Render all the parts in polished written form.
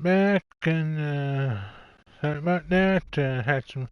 back and sorry about that. Had some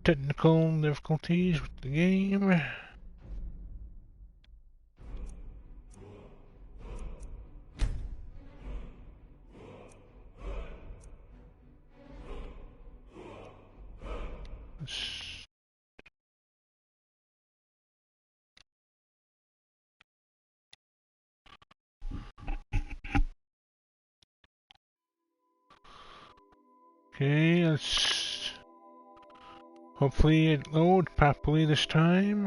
technical difficulties with the game. Okay, let's hopefully it loads properly this time.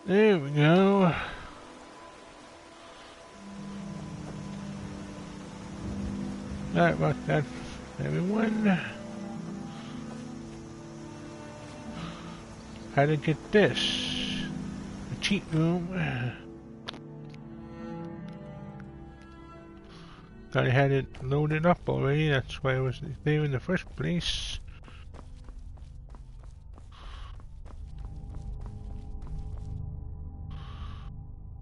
There we go. Sorry about that, everyone. How to get this? A cheat room. I had it loaded up already, that's why it was there in the first place.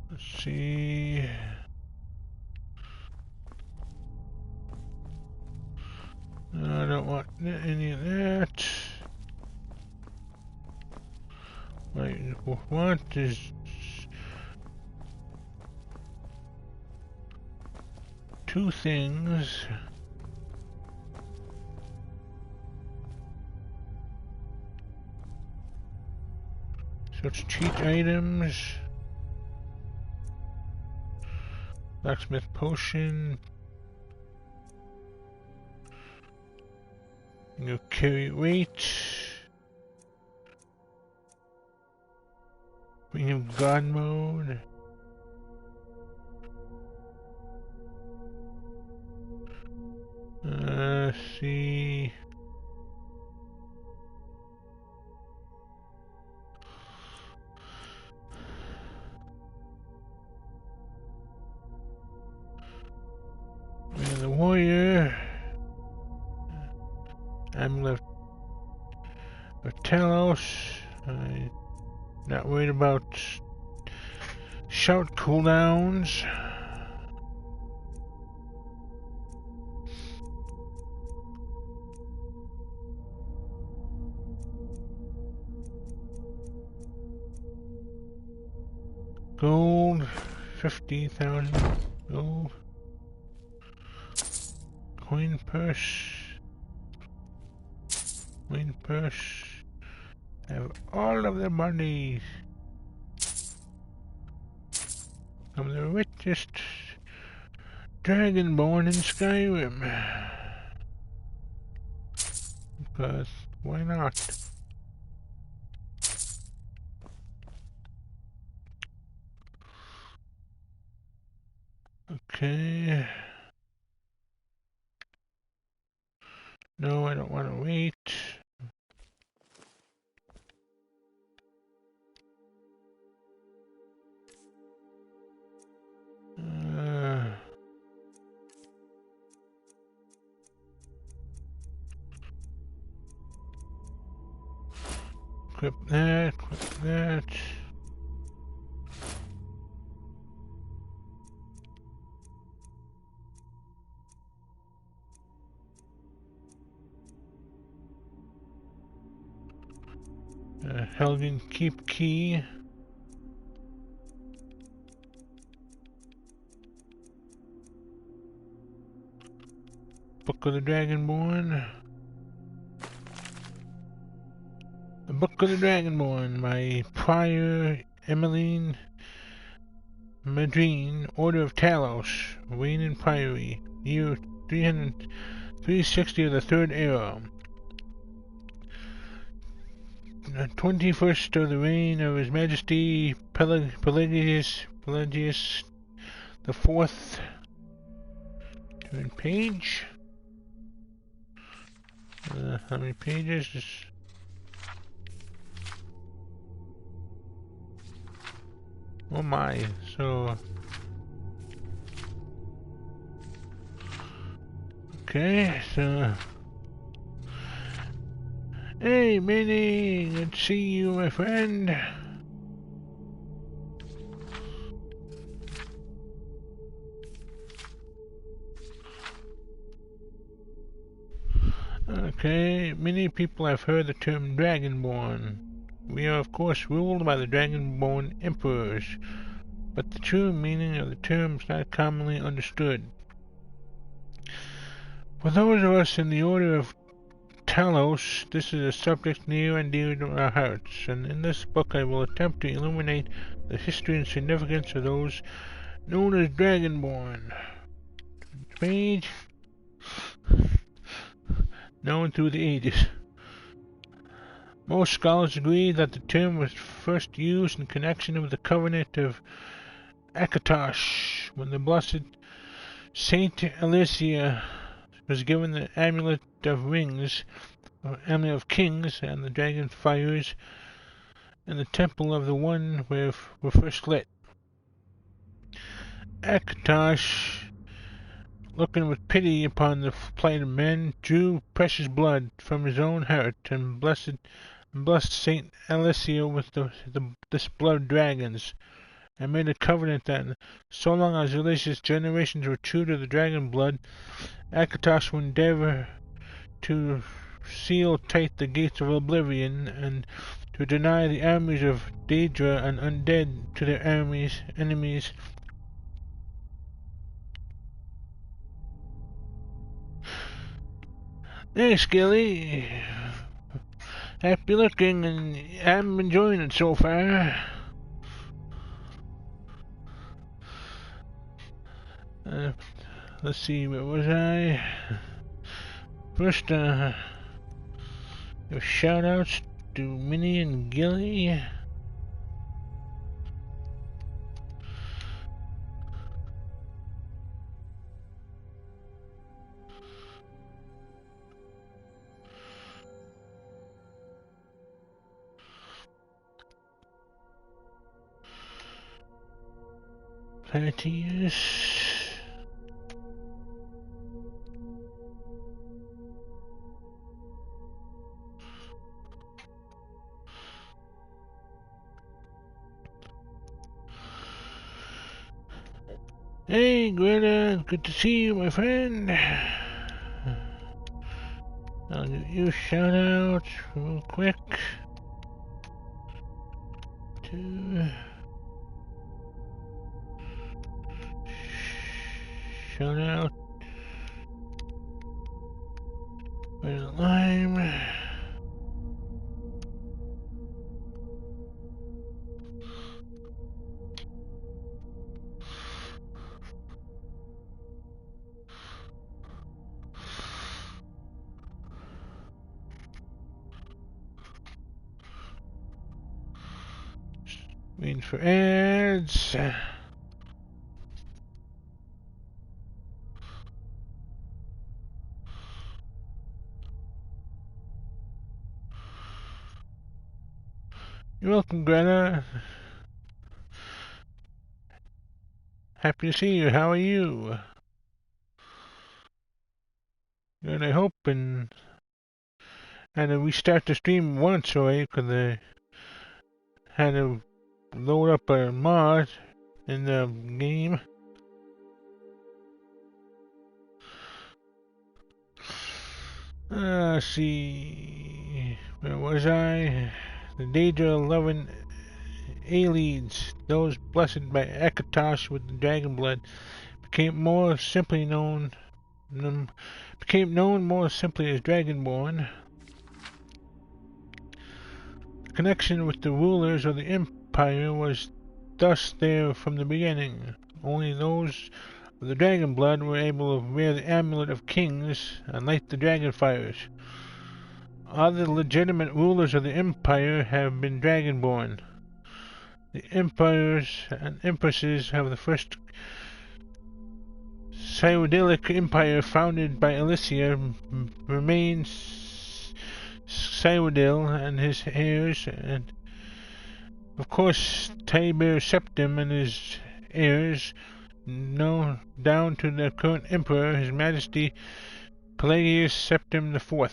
Let's see. No, I don't want any of that. What I want is two things. So it's cheat items. Blacksmith potion. You carry weight. Premium God mode. See. And the warrior. I'm left with Talos. I'm not worried about shout cooldowns. Gold, 50,000 gold. Coin purse. Coin purse. Have all of the money. I'm the richest Dragonborn in Skyrim. Because why not? Okay. No, I don't want to wait. Equip that, equip that. Helgen Keep Key. Book of the Dragonborn. The Book of the Dragonborn by Prior Emmeline Madrine, Order of Talos, Reign and Priory, year 360 of the Third Era. 21st of the reign of His Majesty Pelagius the Fourth. Turn page. How many pages? Oh my, so Okay, so... Hey, Minnie! Good to see you, my friend. Okay, many people have heard the term Dragonborn. We are, of course, ruled by the Dragonborn emperors, but the true meaning of the term is not commonly understood. For those of us in the Order of Talos, this is a subject near and dear to our hearts, and in this book I will attempt to illuminate the history and significance of those known as Dragonborn. Page, known through the ages. Most scholars agree that the term was first used in connection with the Covenant of Akatosh, when the blessed Saint Alicia was given the Amulet of Rings, or Amulet of Kings, and the dragon fires in the Temple of the One were first lit. Akatosh, looking with pity upon the plight of men, drew precious blood from his own heart and blessed Saint Alicia with this blood of dragons, and made a covenant that so long as Alicia's generations were true to the dragon blood, Akatosh would endeavor to seal tight the gates of oblivion and to deny the armies of Daedra and undead to their enemies. Hey, Skilly. Happy looking, and I'm enjoying it so far. Let's see, where was I? First, shout-outs to Minnie and Gilly. Planeteers. Hey, Greta, good to see you, my friend. I'll give you a shout out real quick. Shout out with a lime. Waiting for ads. You're welcome, Greta. Happy to see you. How are you? Good, I hope, and had to restart the stream once already because I had to load up a mod in the game. Let's see, where was I? The Daedra 11 Aliens, those blessed by Akatosh with the dragon blood, became known more simply as Dragonborn. The connection with the rulers of the Empire was thus there from the beginning. Only those of the dragon blood were able to wear the Amulet of Kings and light the dragon fires. Other legitimate rulers of the Empire have been Dragonborn. The emperors and empresses of the first Cyrodiilic Empire founded by Alicia remain Cyrodiil and his heirs, and of course Tiber Septim and his heirs, down to the current emperor, His Majesty Pelagius Septim IV.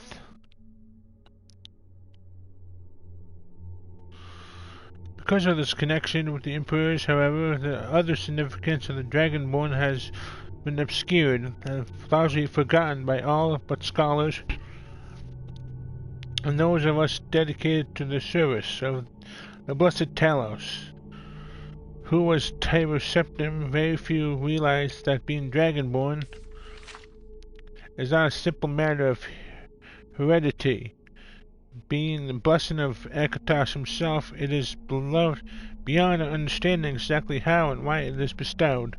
Because of this connection with the emperors, however, the other significance of the Dragonborn has been obscured and largely forgotten by all but scholars and those of us dedicated to the service of the blessed Talos. Who was Tiber Septim? Very few realize that being Dragonborn is not a simple matter of heredity. Being the blessing of Akatos himself, it is beloved beyond our understanding exactly how and why it is bestowed.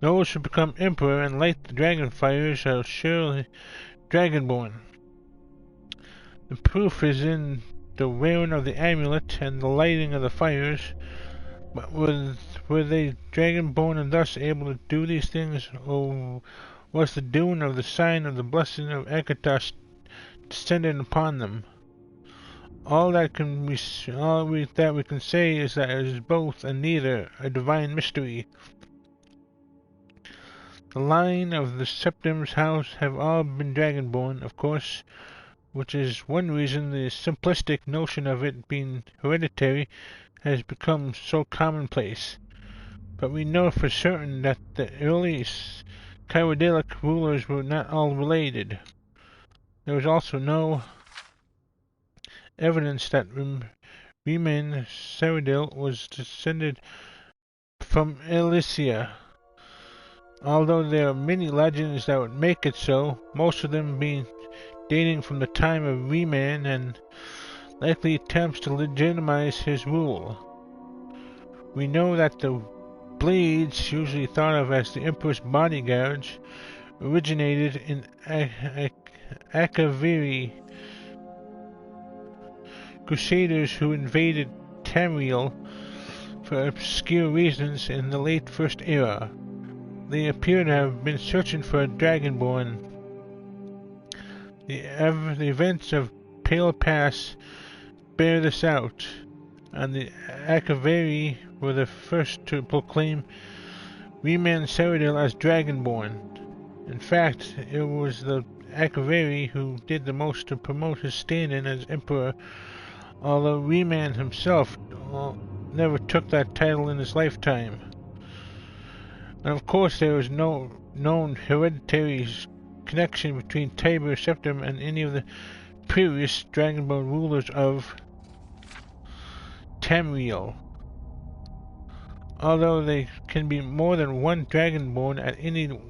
Those who become emperor and light the dragon fires are surely Dragonborn. The proof is in the wearing of the amulet and the lighting of the fires. But were they Dragonborn and thus able to do these things, or was the doing of the sign of the blessing of Akatos descended upon them? All that we can say is that it is both and neither, a divine mystery. The line of the Septim's house have all been Dragonborn, of course, which is one reason the simplistic notion of it being hereditary has become so commonplace. But we know for certain that the early Cyrodiilic rulers were not all related. There was also no evidence that Riemann Cyrodiil was descended from Elysia. Although there are many legends that would make it so, most of them being dating from the time of Riemann and likely attempts to legitimize his rule. We know that the blades, usually thought of as the emperor's bodyguards, originated in Akaviri, crusaders who invaded Tamriel for obscure reasons in the late First Era. They appear to have been searching for a Dragonborn. The events of Pale Pass bear this out, and the Akaviri were the first to proclaim Riemann Cyrodiil as Dragonborn. In fact, it was the Akaviri who did the most to promote his standing as emperor, although Riemann himself never took that title in his lifetime. And of course there is no known hereditary connection between Tiber Septim and any of the previous Dragonborn rulers of Tamriel. Although there can be more than one Dragonborn at any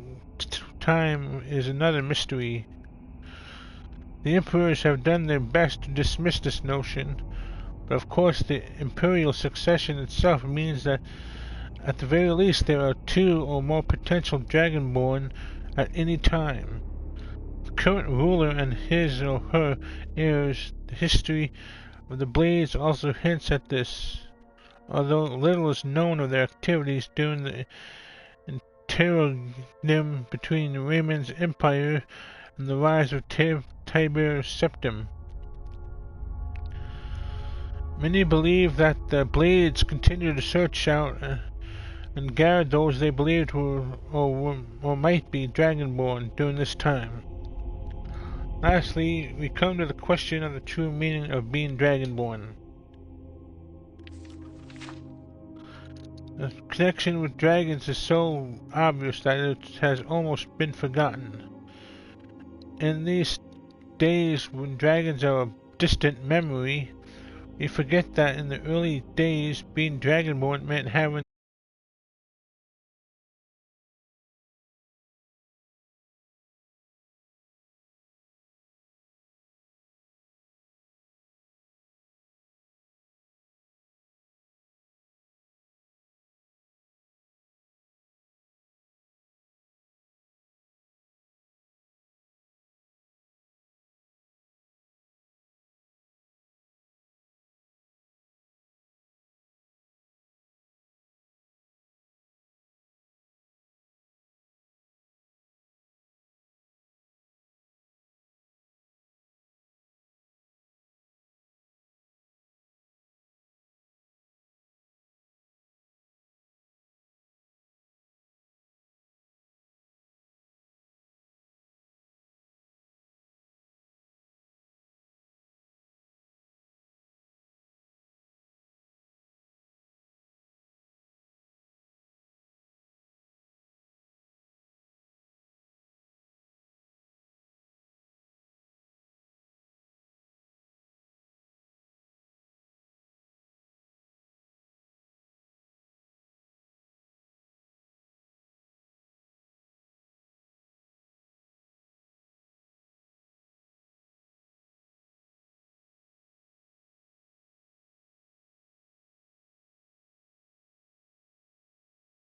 time is another mystery. The emperors have done their best to dismiss this notion, but of course the imperial succession itself means that at the very least there are two or more potential Dragonborn at any time. The current ruler and his or her heirs. The history of the Blades also hints at this, although little is known of their activities during the interregnum between Raymond's empire and the rise of Tiber Septim. Many believe that the Blades continue to search out and guard those they believed were or might be Dragonborn during this time. Lastly, we come to the question of the true meaning of being Dragonborn. The connection with dragons is so obvious that it has almost been forgotten. In these days when dragons are a distant memory, we forget that in the early days being Dragonborn meant having